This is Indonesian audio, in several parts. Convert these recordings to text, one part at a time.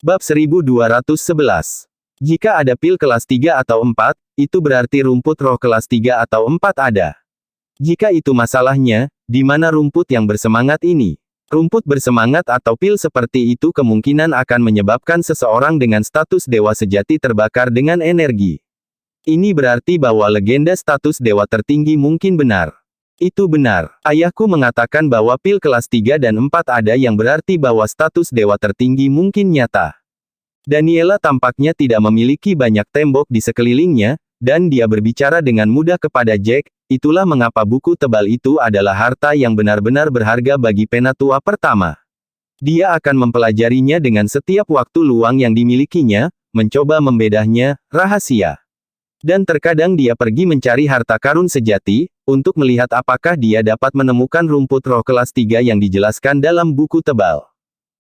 Bab 1211. Jika ada pil kelas 3 atau 4, itu berarti rumput roh kelas 3 atau 4 ada. Jika itu masalahnya, di mana rumput yang bersemangat ini? Rumput bersemangat atau pil seperti itu kemungkinan akan menyebabkan seseorang dengan status dewa sejati terbakar dengan energi. Ini berarti bahwa legenda status dewa tertinggi mungkin benar. Itu benar. Ayahku mengatakan bahwa pil kelas 3 dan 4 ada yang berarti bahwa status dewa tertinggi mungkin nyata. Daniela tampaknya tidak memiliki banyak tembok di sekelilingnya, dan dia berbicara dengan mudah kepada Jack. Itulah mengapa buku tebal itu adalah harta yang benar-benar berharga bagi Penatua pertama. Dia akan mempelajarinya dengan setiap waktu luang yang dimilikinya, mencoba membedahnya, rahasia. Dan terkadang dia pergi mencari harta karun sejati, untuk melihat apakah dia dapat menemukan rumput roh kelas 3 yang dijelaskan dalam buku tebal.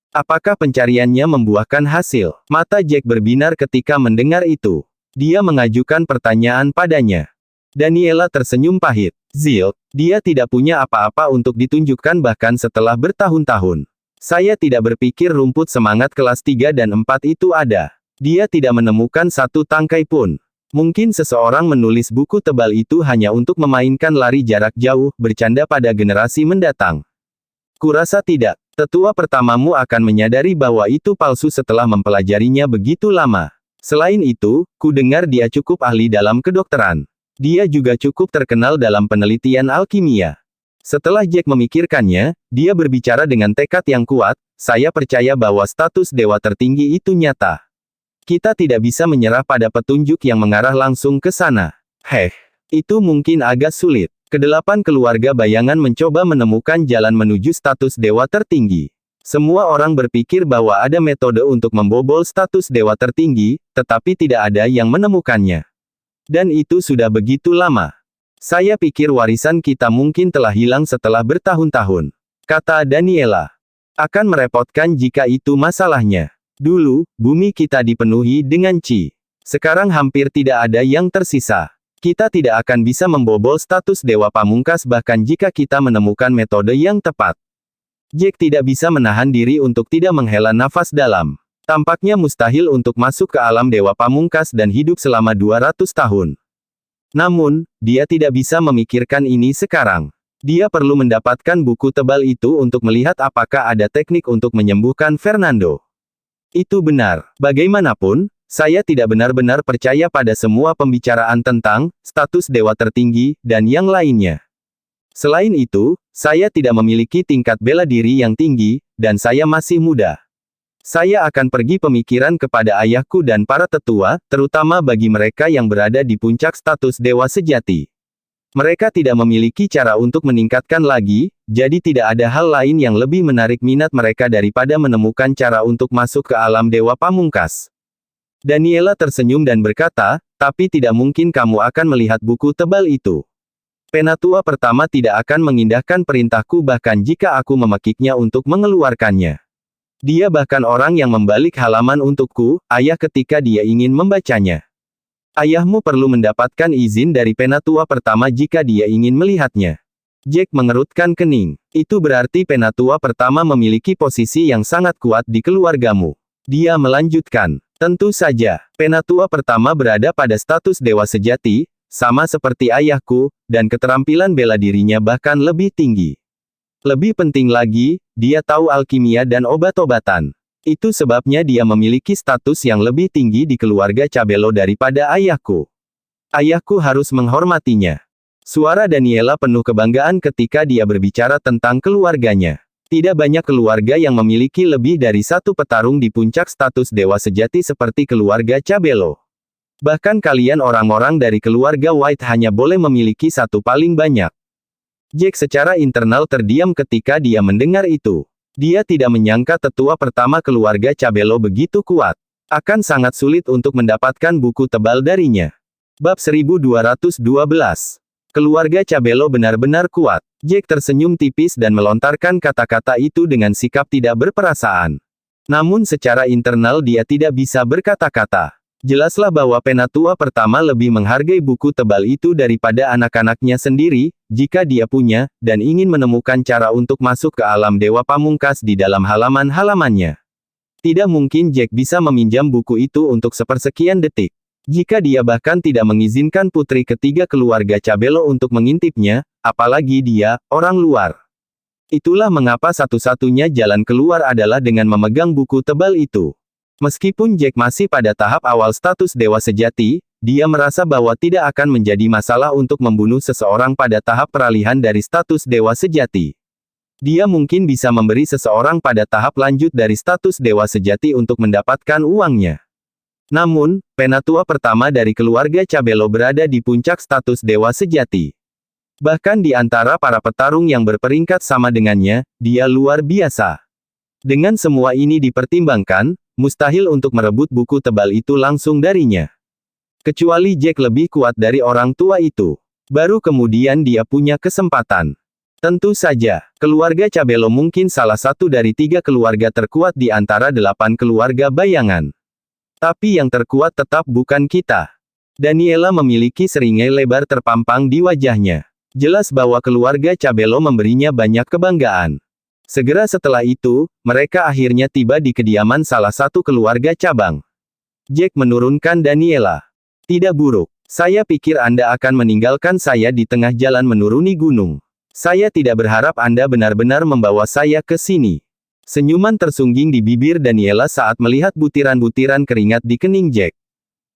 Apakah pencariannya membuahkan hasil? Mata Jack berbinar ketika mendengar itu. Dia mengajukan pertanyaan padanya. Daniela tersenyum pahit. Zilk, dia tidak punya apa-apa untuk ditunjukkan bahkan setelah bertahun-tahun. Saya tidak berpikir rumput semangat kelas 3 dan 4 itu ada. Dia tidak menemukan satu tangkai pun. Mungkin seseorang menulis buku tebal itu hanya untuk memainkan lari jarak jauh, bercanda pada generasi mendatang. Kurasa tidak. Tetua pertamamu akan menyadari bahwa itu palsu setelah mempelajarinya begitu lama. Selain itu, ku dengar dia cukup ahli dalam kedokteran. Dia juga cukup terkenal dalam penelitian alkimia. Setelah Jack memikirkannya, dia berbicara dengan tekad yang kuat, saya percaya bahwa status dewa tertinggi itu nyata. Kita tidak bisa menyerah pada petunjuk yang mengarah langsung ke sana. Itu mungkin agak sulit. Kedelapan keluarga bayangan mencoba menemukan jalan menuju status dewa tertinggi. Semua orang berpikir bahwa ada metode untuk membobol status dewa tertinggi, tetapi tidak ada yang menemukannya. Dan itu sudah begitu lama. Saya pikir warisan kita mungkin telah hilang setelah bertahun-tahun. Kata Daniela. Akan merepotkan jika itu masalahnya. Dulu, bumi kita dipenuhi dengan Qi. Sekarang hampir tidak ada yang tersisa. Kita tidak akan bisa membobol status dewa pamungkas bahkan jika kita menemukan metode yang tepat. Jack tidak bisa menahan diri untuk tidak menghela nafas dalam. Tampaknya mustahil untuk masuk ke alam dewa pamungkas dan hidup selama 200 tahun. Namun, dia tidak bisa memikirkan ini sekarang. Dia perlu mendapatkan buku tebal itu untuk melihat apakah ada teknik untuk menyembuhkan Fernando. Itu benar. Bagaimanapun, saya tidak benar-benar percaya pada semua pembicaraan tentang status dewa tertinggi dan yang lainnya. Selain itu, saya tidak memiliki tingkat bela diri yang tinggi, dan saya masih muda. Saya akan pergi pemikiran kepada ayahku dan para tetua, terutama bagi mereka yang berada di puncak status dewa sejati. Mereka tidak memiliki cara untuk meningkatkan lagi, jadi tidak ada hal lain yang lebih menarik minat mereka daripada menemukan cara untuk masuk ke alam dewa pamungkas. Daniela tersenyum dan berkata, tapi tidak mungkin kamu akan melihat buku tebal itu. Penatua pertama tidak akan mengindahkan perintahku bahkan jika aku memekiknya untuk mengeluarkannya. Dia bahkan orang yang membalik halaman untukku, ayah ketika dia ingin membacanya. Ayahmu perlu mendapatkan izin dari penatua pertama jika dia ingin melihatnya. Jack mengerutkan kening. Itu berarti penatua pertama memiliki posisi yang sangat kuat di keluargamu. Dia melanjutkan. Tentu saja, penatua pertama berada pada status dewa sejati, sama seperti ayahku, dan keterampilan bela dirinya bahkan lebih tinggi. Lebih penting lagi, dia tahu alkimia dan obat-obatan. Itu sebabnya dia memiliki status yang lebih tinggi di keluarga Cabello daripada ayahku. Ayahku harus menghormatinya. Suara Daniela penuh kebanggaan ketika dia berbicara tentang keluarganya. Tidak banyak keluarga yang memiliki lebih dari satu petarung di puncak status dewa sejati seperti keluarga Cabello. Bahkan kalian orang-orang dari keluarga White hanya boleh memiliki satu paling banyak. Jack secara internal terdiam ketika dia mendengar itu. Dia tidak menyangka tetua pertama keluarga Cabello begitu kuat. Akan sangat sulit untuk mendapatkan buku tebal darinya. Bab 1212. Keluarga Cabello benar-benar kuat. Jack tersenyum tipis dan melontarkan kata-kata itu dengan sikap tidak berperasaan. Namun secara internal dia tidak bisa berkata-kata. Jelaslah bahwa penatua pertama lebih menghargai buku tebal itu daripada anak-anaknya sendiri, jika dia punya, dan ingin menemukan cara untuk masuk ke alam dewa pamungkas di dalam halaman-halamannya. Tidak mungkin Jack bisa meminjam buku itu untuk sepersekian detik. Jika dia bahkan tidak mengizinkan putri ketiga keluarga Cabello untuk mengintipnya, apalagi dia, orang luar. Itulah mengapa satu-satunya jalan keluar adalah dengan memegang buku tebal itu. Meskipun Jack masih pada tahap awal status dewa sejati, dia merasa bahwa tidak akan menjadi masalah untuk membunuh seseorang pada tahap peralihan dari status dewa sejati. Dia mungkin bisa memberi seseorang pada tahap lanjut dari status dewa sejati untuk mendapatkan uangnya. Namun, penatua pertama dari keluarga Cabello berada di puncak status dewa sejati. Bahkan di antara para petarung yang berperingkat sama dengannya, dia luar biasa. Dengan semua ini dipertimbangkan, mustahil untuk merebut buku tebal itu langsung darinya. Kecuali Jack lebih kuat dari orang tua itu. Baru kemudian dia punya kesempatan. Tentu saja, keluarga Cabello mungkin salah satu dari 3 keluarga terkuat di antara 8 keluarga bayangan. Tapi yang terkuat tetap bukan kita. Daniela memiliki seringai lebar terpampang di wajahnya. Jelas bahwa keluarga Cabello memberinya banyak kebanggaan. Segera setelah itu, mereka akhirnya tiba di kediaman salah satu keluarga cabang. Jack menurunkan Daniela. Tidak buruk. Saya pikir Anda akan meninggalkan saya di tengah jalan menuruni gunung. Saya tidak berharap Anda benar-benar membawa saya ke sini. Senyuman tersungging di bibir Daniela saat melihat butiran-butiran keringat di kening Jack.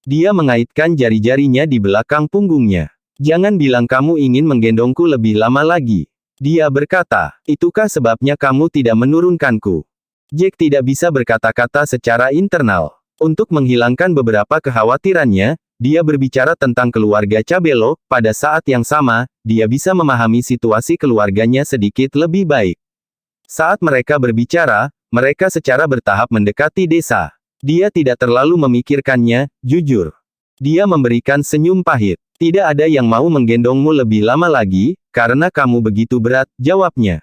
Dia mengaitkan jari-jarinya di belakang punggungnya. Jangan bilang kamu ingin menggendongku lebih lama lagi. Dia berkata, itukah sebabnya kamu tidak menurunkanku? Jack tidak bisa berkata-kata secara internal. Untuk menghilangkan beberapa kekhawatirannya, dia berbicara tentang keluarga Cabello. Pada saat yang sama, dia bisa memahami situasi keluarganya sedikit lebih baik. Saat mereka berbicara, mereka secara bertahap mendekati desa. Dia tidak terlalu memikirkannya, jujur. Dia memberikan senyum pahit. Tidak ada yang mau menggendongmu lebih lama lagi, karena kamu begitu berat, jawabnya.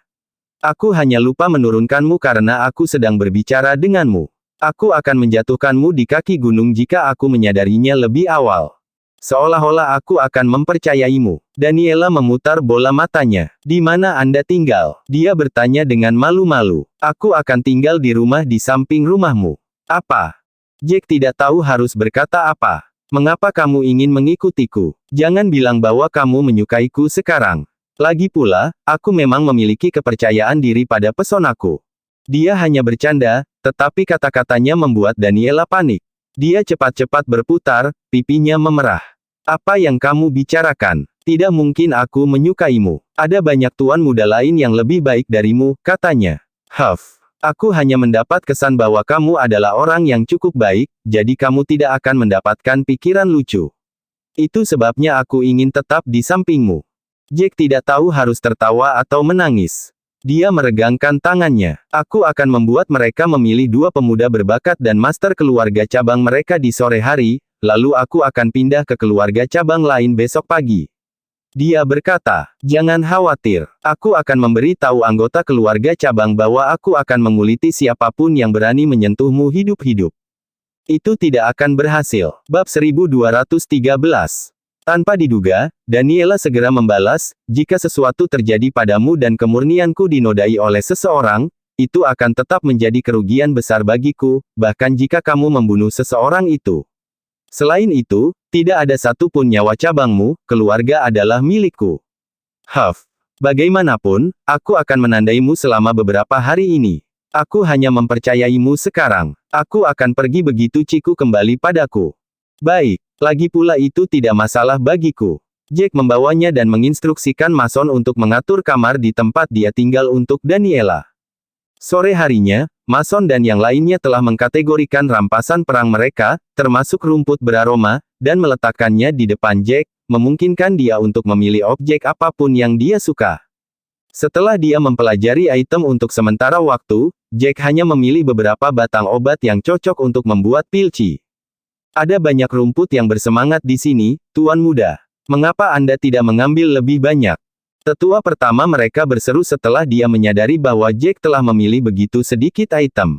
Aku hanya lupa menurunkanmu karena aku sedang berbicara denganmu. Aku akan menjatuhkanmu di kaki gunung jika aku menyadarinya lebih awal. Seolah-olah aku akan mempercayaimu. Daniela memutar bola matanya. Di mana Anda tinggal? Dia bertanya dengan malu-malu. Aku akan tinggal di rumah di samping rumahmu. Apa? Jack tidak tahu harus berkata apa. Mengapa kamu ingin mengikutiku? Jangan bilang bahwa kamu menyukaiku sekarang. Lagi pula, aku memang memiliki kepercayaan diri pada pesonaku. Dia hanya bercanda, tetapi kata-katanya membuat Daniela panik. Dia cepat-cepat berputar, pipinya memerah. Apa yang kamu bicarakan? Tidak mungkin aku menyukaimu. Ada banyak tuan muda lain yang lebih baik darimu, katanya. Huff. Aku hanya mendapat kesan bahwa kamu adalah orang yang cukup baik, jadi kamu tidak akan mendapatkan pikiran lucu. Itu sebabnya aku ingin tetap di sampingmu. Jack tidak tahu harus tertawa atau menangis. Dia meregangkan tangannya. Aku akan membuat mereka memilih 2 pemuda berbakat dan master keluarga cabang mereka di sore hari, lalu aku akan pindah ke keluarga cabang lain besok pagi. Dia berkata, jangan khawatir, aku akan memberi tahu anggota keluarga cabang bahwa aku akan menguliti siapapun yang berani menyentuhmu hidup-hidup. Itu tidak akan berhasil. Bab 1213. Tanpa diduga, Daniela segera membalas, jika sesuatu terjadi padamu dan kemurnianku dinodai oleh seseorang, itu akan tetap menjadi kerugian besar bagiku, bahkan jika kamu membunuh seseorang itu. Selain itu, tidak ada satupun nyawa cabangmu, keluarga adalah milikku. Huff. Bagaimanapun, aku akan menandaimu selama beberapa hari ini. Aku hanya mempercayaimu sekarang. Aku akan pergi begitu Ciku kembali padaku. Baik, lagi pula itu tidak masalah bagiku. Jack membawanya dan menginstruksikan Mason untuk mengatur kamar di tempat dia tinggal untuk Daniela. Sore harinya, Mason dan yang lainnya telah mengkategorikan rampasan perang mereka, termasuk rumput beraroma, dan meletakkannya di depan Jack, memungkinkan dia untuk memilih objek apapun yang dia suka. Setelah dia mempelajari item untuk sementara waktu, Jack hanya memilih beberapa batang obat yang cocok untuk membuat pilci. Ada banyak rumput yang bersemangat di sini, Tuan Muda. Mengapa Anda tidak mengambil lebih banyak? Tetua pertama mereka berseru setelah dia menyadari bahwa Jack telah memilih begitu sedikit item.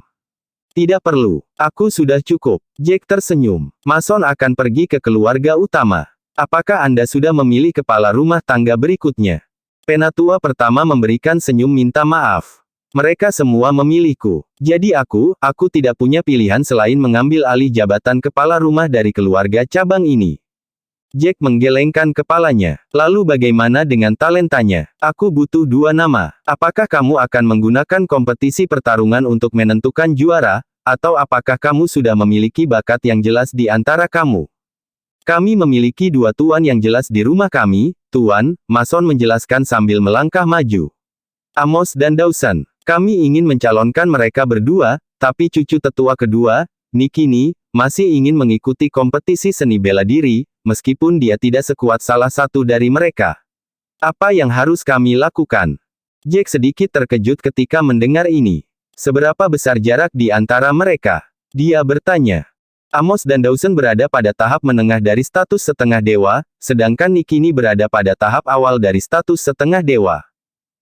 Tidak perlu. Aku sudah cukup. Jack tersenyum. Mason akan pergi ke keluarga utama. Apakah Anda sudah memilih kepala rumah tangga berikutnya? Penatua pertama memberikan senyum minta maaf. Mereka semua memilihku. Jadi aku tidak punya pilihan selain mengambil alih jabatan kepala rumah dari keluarga cabang ini. Jack menggelengkan kepalanya. Lalu bagaimana dengan talentanya? Aku butuh 2 nama. Apakah kamu akan menggunakan kompetisi pertarungan untuk menentukan juara, atau apakah kamu sudah memiliki bakat yang jelas di antara kamu? Kami memiliki 2 tuan yang jelas di rumah kami, Tuan, Mason menjelaskan sambil melangkah maju. Amos dan Dawson. Kami ingin mencalonkan mereka berdua, tapi cucu tetua kedua, Nikini, masih ingin mengikuti kompetisi seni bela diri, meskipun dia tidak sekuat salah satu dari mereka. Apa yang harus kami lakukan? Jack sedikit terkejut ketika mendengar ini. Seberapa besar jarak di antara mereka? Dia bertanya. Amos dan Dawson berada pada tahap menengah dari status setengah dewa, sedangkan Nikini berada pada tahap awal dari status setengah dewa.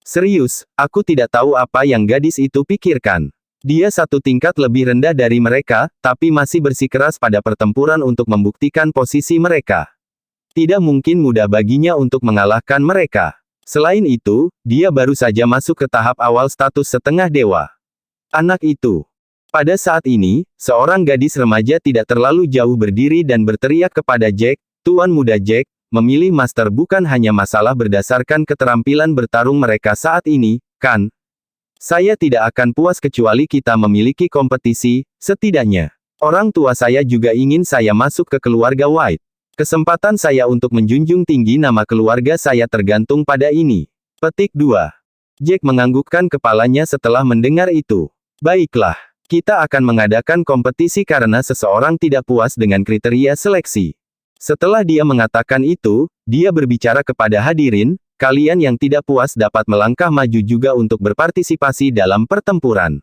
Serius, aku tidak tahu apa yang gadis itu pikirkan. Dia 1 tingkat lebih rendah dari mereka, tapi masih bersikeras pada pertempuran untuk membuktikan posisi mereka. Tidak mungkin mudah baginya untuk mengalahkan mereka. Selain itu, dia baru saja masuk ke tahap awal status setengah dewa. Anak itu. Pada saat ini, seorang gadis remaja tidak terlalu jauh berdiri dan berteriak kepada Jack, "Tuan muda Jack, memilih master bukan hanya masalah berdasarkan keterampilan bertarung mereka saat ini, kan? Saya tidak akan puas kecuali kita memiliki kompetisi, setidaknya. Orang tua saya juga ingin saya masuk ke keluarga White. Kesempatan saya untuk menjunjung tinggi nama keluarga saya tergantung pada ini." Petik 2. Jack menganggukkan kepalanya setelah mendengar itu. Baiklah, kita akan mengadakan kompetisi karena seseorang tidak puas dengan kriteria seleksi. Setelah dia mengatakan itu, dia berbicara kepada hadirin, kalian yang tidak puas dapat melangkah maju juga untuk berpartisipasi dalam pertempuran.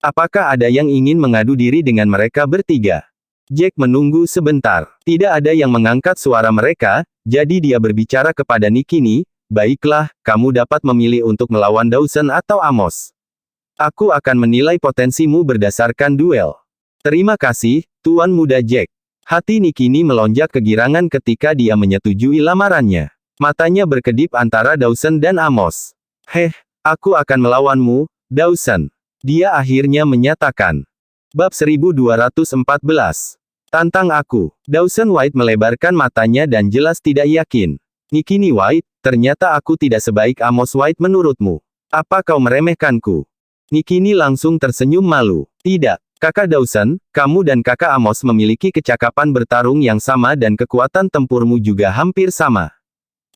Apakah ada yang ingin mengadu diri dengan mereka bertiga? Jack menunggu sebentar. Tidak ada yang mengangkat suara mereka, jadi dia berbicara kepada Nikini, baiklah, kamu dapat memilih untuk melawan Dawson atau Amos. Aku akan menilai potensimu berdasarkan duel. Terima kasih, Tuan Muda Jack. Hati Nikini melonjak kegirangan ketika dia menyetujui lamarannya. Matanya berkedip antara Dawson dan Amos. Aku akan melawanmu, Dawson. Dia akhirnya menyatakan. Bab 1214. Tantang aku. Dawson White melebarkan matanya dan jelas tidak yakin. Nikini White, ternyata aku tidak sebaik Amos White menurutmu. Apa kau meremehkanku? Nikini langsung tersenyum malu. Tidak. Kakak Dawson, kamu dan kakak Amos memiliki kecakapan bertarung yang sama dan kekuatan tempurmu juga hampir sama.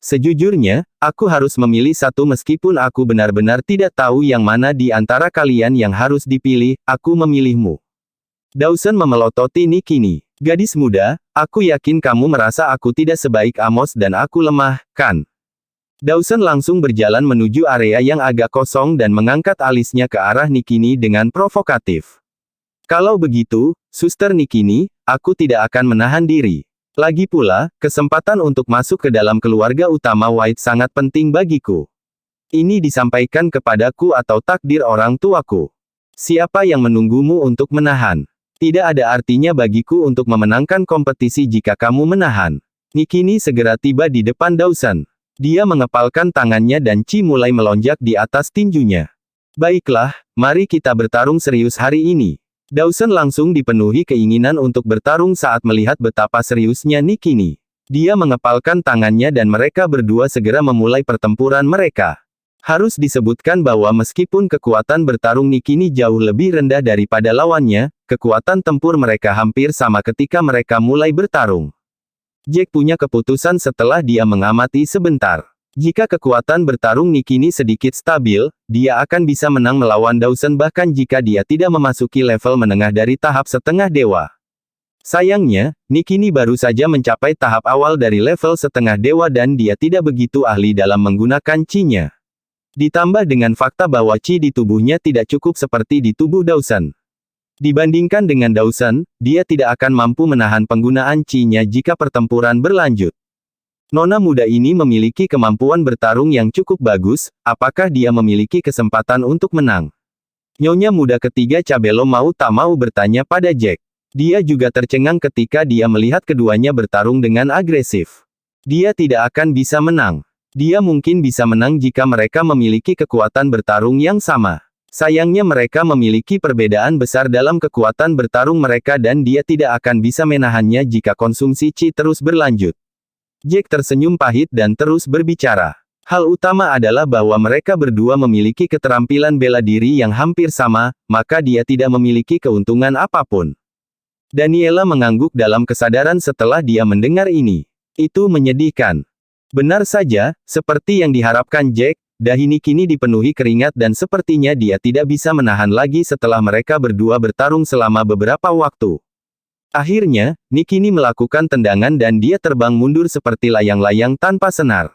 Sejujurnya, aku harus memilih satu meskipun aku benar-benar tidak tahu yang mana di antara kalian yang harus dipilih, aku memilihmu. Dawson memelototi Nikini. Gadis muda, aku yakin kamu merasa aku tidak sebaik Amos dan aku lemah, kan? Dawson langsung berjalan menuju area yang agak kosong dan mengangkat alisnya ke arah Nikini dengan provokatif. Kalau begitu, Suster Nikini, aku tidak akan menahan diri. Lagi pula, kesempatan untuk masuk ke dalam keluarga utama White sangat penting bagiku. Ini disampaikan kepadaku atau takdir orang tuaku. Siapa yang menunggumu untuk menahan? Tidak ada artinya bagiku untuk memenangkan kompetisi jika kamu menahan. Nikini segera tiba di depan Dawson. Dia mengepalkan tangannya dan Chi mulai melonjak di atas tinjunya. Baiklah, mari kita bertarung serius hari ini. Dawson langsung dipenuhi keinginan untuk bertarung saat melihat betapa seriusnya Nikini. Dia mengepalkan tangannya dan mereka berdua segera memulai pertempuran mereka. Harus disebutkan bahwa meskipun kekuatan bertarung Nikini jauh lebih rendah daripada lawannya, kekuatan tempur mereka hampir sama ketika mereka mulai bertarung. Jack punya keputusan setelah dia mengamati sebentar. Jika kekuatan bertarung Nikini sedikit stabil, dia akan bisa menang melawan Dawson bahkan jika dia tidak memasuki level menengah dari tahap setengah dewa. Sayangnya, Nikini baru saja mencapai tahap awal dari level setengah dewa dan dia tidak begitu ahli dalam menggunakan Chi-nya. Ditambah dengan fakta bahwa Chi di tubuhnya tidak cukup seperti di tubuh Dawson. Dibandingkan dengan Dawson, dia tidak akan mampu menahan penggunaan Chi-nya jika pertempuran berlanjut. Nona muda ini memiliki kemampuan bertarung yang cukup bagus, apakah dia memiliki kesempatan untuk menang? Nyonya muda ketiga Cabello mau tak mau bertanya pada Jack. Dia juga tercengang ketika dia melihat keduanya bertarung dengan agresif. Dia tidak akan bisa menang. Dia mungkin bisa menang jika mereka memiliki kekuatan bertarung yang sama. Sayangnya mereka memiliki perbedaan besar dalam kekuatan bertarung mereka dan dia tidak akan bisa menahannya jika konsumsi Qi terus berlanjut. Jack tersenyum pahit dan terus berbicara. Hal utama adalah bahwa mereka berdua memiliki keterampilan bela diri yang hampir sama, maka dia tidak memiliki keuntungan apapun. Daniela mengangguk dalam kesadaran setelah dia mendengar ini. Itu menyedihkan. Benar saja, seperti yang diharapkan Jack, dahi Nikini dipenuhi keringat dan sepertinya dia tidak bisa menahan lagi setelah mereka berdua bertarung selama beberapa waktu. Akhirnya, Nikini melakukan tendangan dan dia terbang mundur seperti layang-layang tanpa senar.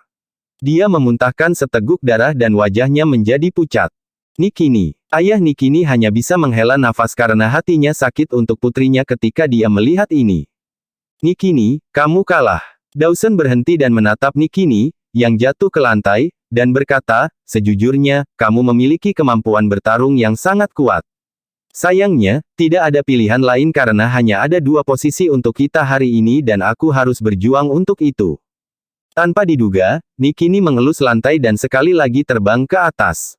Dia memuntahkan seteguk darah dan wajahnya menjadi pucat. Nikini, ayah Nikini hanya bisa menghela nafas karena hatinya sakit untuk putrinya ketika dia melihat ini. Nikini, kamu kalah. Dawson berhenti dan menatap Nikini, yang jatuh ke lantai, dan berkata, sejujurnya, kamu memiliki kemampuan bertarung yang sangat kuat. Sayangnya, tidak ada pilihan lain karena hanya ada dua posisi untuk kita hari ini dan aku harus berjuang untuk itu. Tanpa diduga, Nikini mengelus lantai dan sekali lagi terbang ke atas.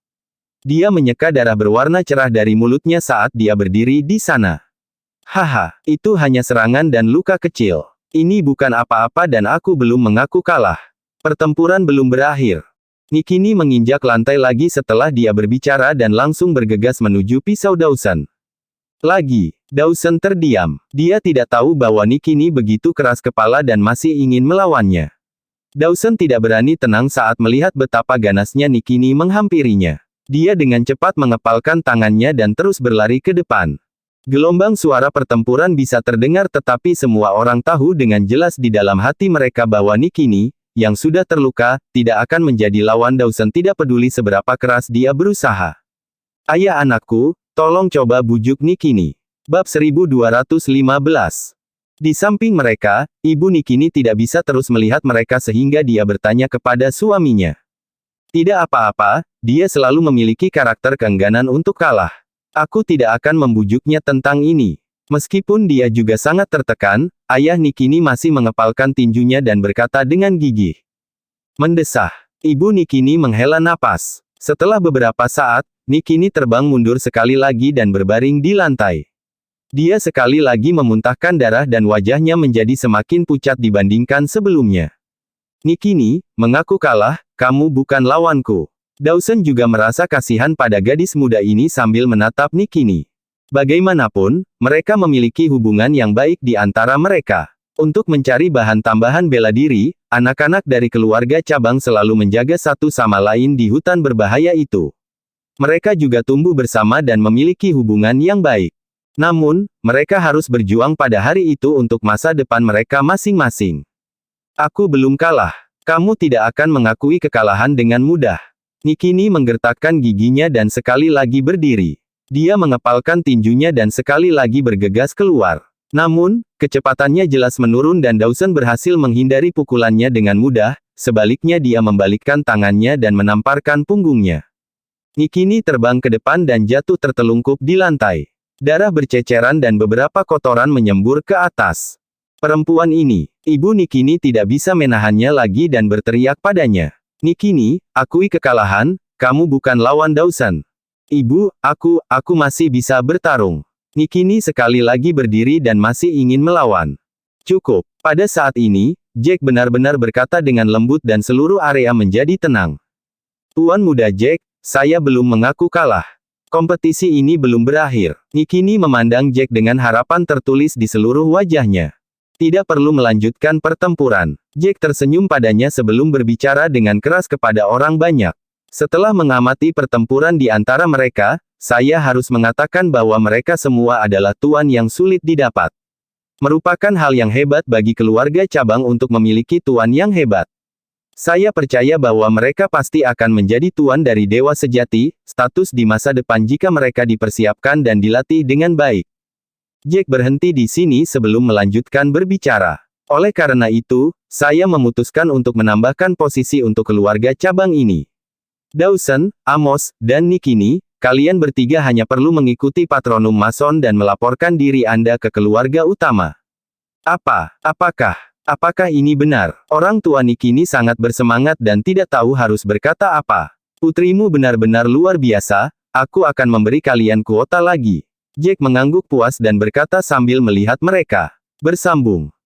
Dia menyeka darah berwarna cerah dari mulutnya saat dia berdiri di sana. Haha, itu hanya serangan dan luka kecil. Ini bukan apa-apa dan aku belum mengaku kalah. Pertempuran belum berakhir. Nikini menginjak lantai lagi setelah dia berbicara dan langsung bergegas menuju pisau Dawson. Dawson terdiam. Dia tidak tahu bahwa Nikini begitu keras kepala dan masih ingin melawannya. Dawson tidak berani tenang saat melihat betapa ganasnya Nikini menghampirinya. Dia dengan cepat mengepalkan tangannya dan terus berlari ke depan. Gelombang suara pertempuran bisa terdengar tetapi semua orang tahu dengan jelas di dalam hati mereka bahwa Nikini, yang sudah terluka, tidak akan menjadi lawan Dawson tidak peduli seberapa keras dia berusaha. Ayah anakku, tolong coba bujuk Nikini. Bab 1215. Di samping mereka, Ibu Nikini tidak bisa terus melihat mereka sehingga dia bertanya kepada suaminya. Tidak apa-apa, dia selalu memiliki karakter keengganan untuk kalah. Aku tidak akan membujuknya tentang ini. Meskipun dia juga sangat tertekan, ayah Nikini masih mengepalkan tinjunya dan berkata dengan gigih. Mendesah. Ibu Nikini menghela napas. Setelah beberapa saat, Nikini terbang mundur sekali lagi dan berbaring di lantai. Dia sekali lagi memuntahkan darah dan wajahnya menjadi semakin pucat dibandingkan sebelumnya. Nikini, mengaku kalah, kamu bukan lawanku. Dawson juga merasa kasihan pada gadis muda ini sambil menatap Nikini. Bagaimanapun, mereka memiliki hubungan yang baik di antara mereka. Untuk mencari bahan tambahan bela diri, anak-anak dari keluarga cabang selalu menjaga satu sama lain di hutan berbahaya itu. Mereka juga tumbuh bersama dan memiliki hubungan yang baik. Namun, mereka harus berjuang pada hari itu untuk masa depan mereka masing-masing. Aku belum kalah. Kamu tidak akan mengakui kekalahan dengan mudah. Nikini menggertakkan giginya dan sekali lagi berdiri. Dia mengepalkan tinjunya dan sekali lagi bergegas keluar. Namun, kecepatannya jelas menurun dan Dawson berhasil menghindari pukulannya dengan mudah, sebaliknya dia membalikkan tangannya dan menamparkan punggungnya. Nikini terbang ke depan dan jatuh tertelungkup di lantai. Darah berceceran dan beberapa kotoran menyembur ke atas. Perempuan ini, Ibu Nikini tidak bisa menahannya lagi dan berteriak padanya. Nikini, akui kekalahan, kamu bukan lawan Dawson. Ibu, aku masih bisa bertarung. Nikini sekali lagi berdiri dan masih ingin melawan. Cukup. Pada saat ini, Jack benar-benar berkata dengan lembut dan seluruh area menjadi tenang. Tuan muda Jack, saya belum mengaku kalah. Kompetisi ini belum berakhir. Nikini memandang Jack dengan harapan tertulis di seluruh wajahnya. Tidak perlu melanjutkan pertempuran. Jack tersenyum padanya sebelum berbicara dengan keras kepada orang banyak. Setelah mengamati pertempuran di antara mereka, saya harus mengatakan bahwa mereka semua adalah tuan yang sulit didapat. Merupakan hal yang hebat bagi keluarga cabang untuk memiliki tuan yang hebat. Saya percaya bahwa mereka pasti akan menjadi tuan dari Dewa Sejati, status di masa depan jika mereka dipersiapkan dan dilatih dengan baik. Jack berhenti di sini sebelum melanjutkan berbicara. Oleh karena itu, saya memutuskan untuk menambahkan posisi untuk keluarga cabang ini. Dawson, Amos, dan Nikini, kalian bertiga hanya perlu mengikuti patronum Mason dan melaporkan diri Anda ke keluarga utama. Apakah ini benar? Orang tua Nikini sangat bersemangat dan tidak tahu harus berkata apa. Putrimu benar-benar luar biasa, Aku akan memberi kalian kuota lagi. Jack mengangguk puas dan berkata sambil melihat mereka. Bersambung.